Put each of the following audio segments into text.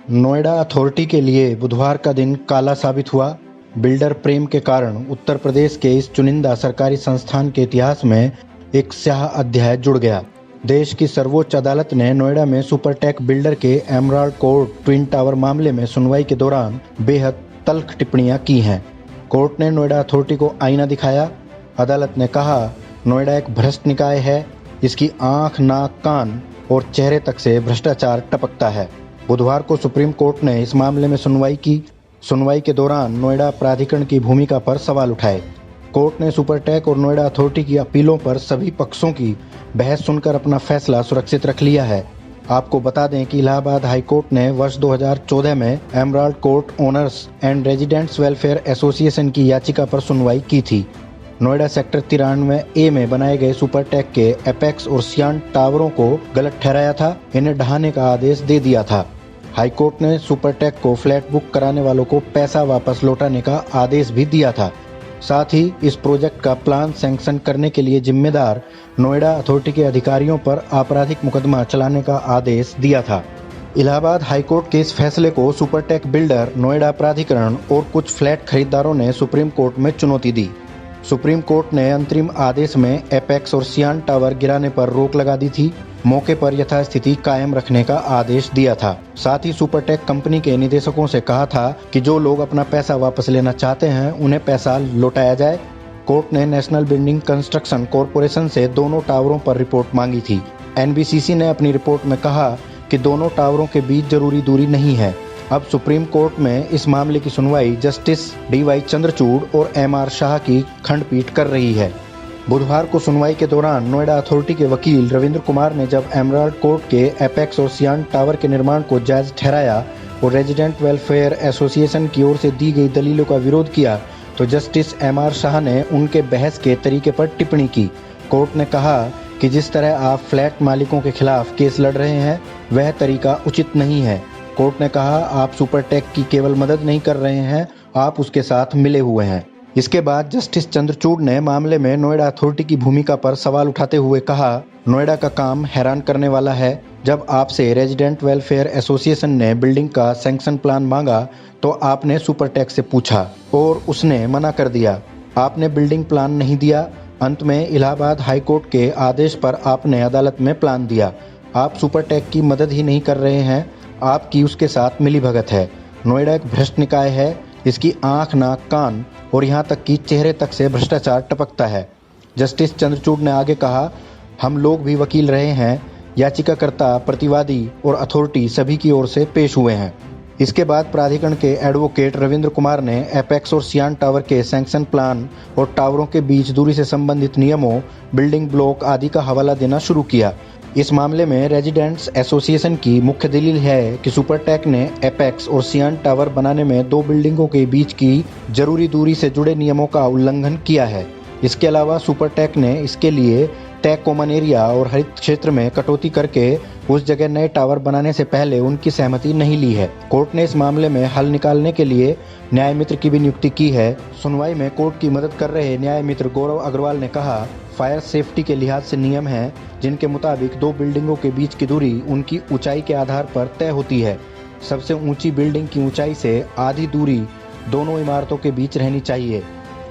Noida authority के लिए बुधवार का दिन काला साबित हुआ। बिल्डर प्रेम के कारण उत्तर प्रदेश के इस चुनिंदा सरकारी संस्थान के इतिहास में एक स्याह अध्याय जुड़ गया। देश की सर्वोच्च अदालत ने नोएडा में सुपरटेक बिल्डर के एमराल्ड कोर्ट ट्विन टावर मामले में सुनवाई के दौरान बेहद तल्ख टिप्पणियां की हैं। कोर्ट ने नोएडा अथॉरिटी को आईना दिखाया। अदालत ने कहा, नोएडा एक भ्रष्ट निकाय है। इसकी आंख, नाक, कान और चेहरे तक से भ्रष्टाचार टपकता है। बुधवार को सुप्रीम कोर्ट ने इस मामले में सुनवाई की। सुनवाई के दौरान नोएडा प्राधिकरण की भूमिका पर सवाल उठाए। कोर्ट ने सुपरटेक और नोएडा अथॉरिटी की अपीलों पर सभी पक्षों की बहस सुनकर अपना फैसला सुरक्षित रख लिया है। आपको बता दें कि इलाहाबाद हाई कोर्ट ने वर्ष 2014 में emerald court owners and residents welfare association की याचिका पर सुनवाई की थी। नोएडा सेक्टर 93A में बनाए गए सुपरटेक के एपेक्स और सियान टावरों को गलत ठहराया था। इन्हें ढहाने का आदेश दे दिया था। हाईकोर्ट ने सुपरटेक को फ्लैट बुक कराने वालों को पैसा वापस लौटाने का आदेश भी दिया था। साथ ही इस प्रोजेक्ट का प्लान सैंक्शन करने के लिए जिम्मेदार नोएडा अथॉरिटी के अधिकारियों पर आपराधिक मुकदमा चलाने का आदेश दिया था। इलाहाबाद हाईकोर्ट के इस फैसले को सुपरटेक बिल्डर, नोएडा प्राधिकरण और कुछ फ्लैट खरीदारों ने सुप्रीम कोर्ट में चुनौती दी। सुप्रीम कोर्ट ने अंतरिम आदेश में एपेक्स और सियान टावर गिराने पर रोक लगा दी थी। मौके पर यथास्थिति कायम रखने का आदेश दिया था। साथ ही सुपरटेक कंपनी के निदेशकों से कहा था कि जो लोग अपना पैसा वापस लेना चाहते हैं उन्हें पैसा लौटाया जाए। कोर्ट ने नेशनल बिल्डिंग कंस्ट्रक्शन कॉरपोरेशन से दोनों टावरों पर रिपोर्ट मांगी थी। एनबीसीसी ने अपनी रिपोर्ट में कहा कि दोनों टावरों के बीच जरूरी दूरी नहीं है। अब सुप्रीम कोर्ट में इस मामले की सुनवाई जस्टिस DY चंद्रचूड़ और MR शाह की खंडपीठ कर रही है। बुधवार को सुनवाई के दौरान नोएडा अथॉरिटी के वकील रविंद्र कुमार ने जब एमराल्ड कोर्ट के एपेक्स और सियान टावर के निर्माण को जायज ठहराया और रेजिडेंट वेलफेयर एसोसिएशन की ओर से दी गई दलीलों का विरोध किया, तो जस्टिस MR शाह ने उनके बहस के तरीके पर टिप्पणी की। कोर्ट ने कहा कि जिस तरह आप फ्लैट मालिकों के खिलाफ केस लड़ रहे हैं वह तरीका उचित नहीं है। कोर्ट ने कहा, आप सुपरटेक की केवल मदद नहीं कर रहे हैं, आप उसके साथ मिले हुए हैं। इसके बाद जस्टिस चंद्रचूड़ ने मामले में नोएडा अथॉरिटी की भूमिका पर सवाल उठाते हुए कहा, नोएडा का काम हैरान करने वाला है। जब आपसे रेजिडेंट वेलफेयर एसोसिएशन ने बिल्डिंग का सैंक्शन प्लान मांगा तो आपने सुपरटेक से पूछा और उसने मना कर दिया। आपने बिल्डिंग प्लान नहीं दिया। अंत में इलाहाबाद हाई कोर्ट के आदेश पर आपने अदालत में प्लान दिया। आप सुपरटेक की मदद ही नहीं कर रहे हैं, आपकी उसके साथ मिलीभगत है। नोएडा एक भ्रष्ट निकाय है। इसकी आंख, नाक, कान और यहाँ तक कि चेहरे तक से भ्रष्टाचार टपकता है। जस्टिस चंद्रचूड़ ने आगे कहा, हम लोग भी वकील रहे हैं। याचिकाकर्ता, प्रतिवादी और अथॉरिटी सभी की ओर से पेश हुए हैं। इसके बाद प्राधिकरण के एडवोकेट रविंद्र कुमार ने एपेक्स और सियान टावर के सैंक्शन प्लान और टावरों के बीच दूरी से संबंधित नियमों, बिल्डिंग ब्लॉक आदि का हवाला देना शुरू किया। इस मामले में रेजिडेंट्स एसोसिएशन की मुख्य दलील है कि सुपरटेक ने एपेक्स और सियान टावर बनाने में दो बिल्डिंगों के बीच की जरूरी दूरी से जुड़े नियमों का उल्लंघन किया है। इसके अलावा सुपरटेक ने इसके लिए तय कॉमन एरिया और हरित क्षेत्र में कटौती करके उस जगह नए टावर बनाने से पहले उनकी सहमति नहीं ली है। कोर्ट ने इस मामले में हल निकालने के लिए न्याय मित्र की भी नियुक्ति की है। सुनवाई में कोर्ट की मदद कर रहे न्याय मित्र गौरव अग्रवाल ने कहा, फायर सेफ्टी के लिहाज से नियम हैं जिनके मुताबिक दो बिल्डिंगों के बीच की दूरी उनकी ऊंचाई के आधार पर तय होती है। सबसे ऊंची बिल्डिंग की ऊंचाई से आधी दूरी दोनों इमारतों के बीच रहनी चाहिए।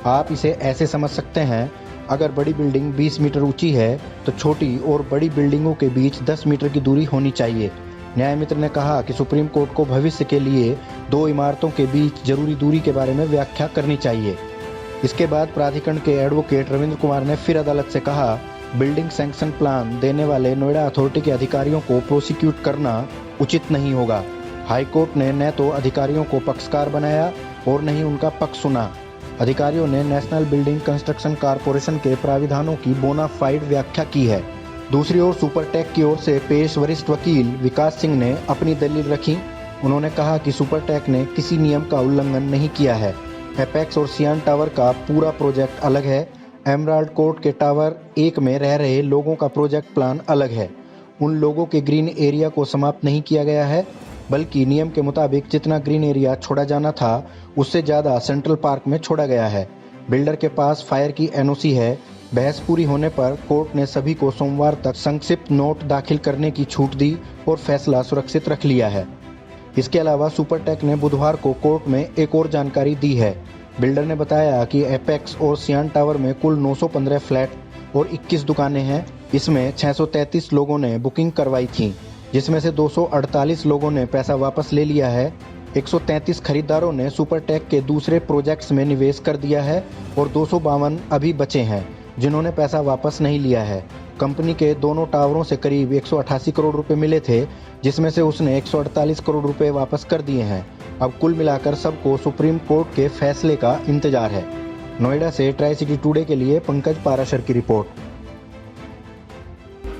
आप इसे ऐसे समझ सकते हैं, अगर बड़ी बिल्डिंग 20 मीटर ऊंची है तो छोटी और बड़ी बिल्डिंगों के बीच 10 मीटर की दूरी होनी चाहिए। न्याय मित्र ने कहा कि सुप्रीम कोर्ट को भविष्य के लिए दो इमारतों के बीच जरूरी दूरी के बारे में व्याख्या करनी चाहिए। इसके बाद प्राधिकरण के एडवोकेट रविंद्र कुमार ने फिर अदालत से कहा, बिल्डिंग सैंक्शन प्लान देने वाले नोएडा अथॉरिटी के अधिकारियों को प्रोसिक्यूट करना उचित नहीं होगा। हाईकोर्ट ने न तो अधिकारियों को पक्षकार बनाया और न ही उनका पक्ष सुना। अधिकारियों ने नेशनल बिल्डिंग कंस्ट्रक्शन कॉरपोरेशन के प्राविधानों की बोनाफाइड व्याख्या की है। दूसरी ओर सुपरटेक की ओर से पेश वरिष्ठ वकील विकास सिंह ने अपनी दलील रखी। उन्होंने कहा कि सुपरटेक ने किसी नियम का उल्लंघन नहीं किया है। एपेक्स और सियान टावर का पूरा प्रोजेक्ट अलग है। एमराल्ड कोर्ट के टावर 1 में रह रहे लोगों का प्रोजेक्ट प्लान अलग है। उन लोगों के ग्रीन एरिया को समाप्त नहीं किया गया है, बल्कि नियम के मुताबिक जितना ग्रीन एरिया छोड़ा जाना था उससे ज़्यादा सेंट्रल पार्क में छोड़ा गया है। बिल्डर के पास फायर की NOC है। बहस पूरी होने पर कोर्ट ने सभी को सोमवार तक संक्षिप्त नोट दाखिल करने की छूट दी और फैसला सुरक्षित रख लिया है। इसके अलावा सुपरटेक ने बुधवार को कोर्ट में एक और जानकारी दी है। बिल्डर ने बताया कि एपेक्स और सियान टावर में कुल 915 फ्लैट और 21 दुकानें हैं। इसमें 633 लोगों ने बुकिंग करवाई थी, जिसमें से 248 लोगों ने पैसा वापस ले लिया है। 133 खरीदारों ने सुपरटेक के दूसरे प्रोजेक्ट्स में निवेश कर दिया है और 252 अभी बचे हैं जिन्होंने पैसा वापस नहीं लिया है। कंपनी के दोनों टावरों से करीब 188 करोड़ रुपए मिले थे, जिसमें से उसने 148 करोड़ रुपए वापस कर दिए हैं। अब कुल मिलाकर सबको सुप्रीम कोर्ट के फैसले का इंतजार है। नोएडा से ट्राई सिटी टुडे के लिए पंकज पाराशर की रिपोर्ट।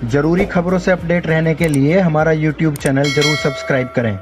जरूरी खबरों से अपडेट रहने के लिए हमारा YouTube चैनल जरूर सब्सक्राइब करें।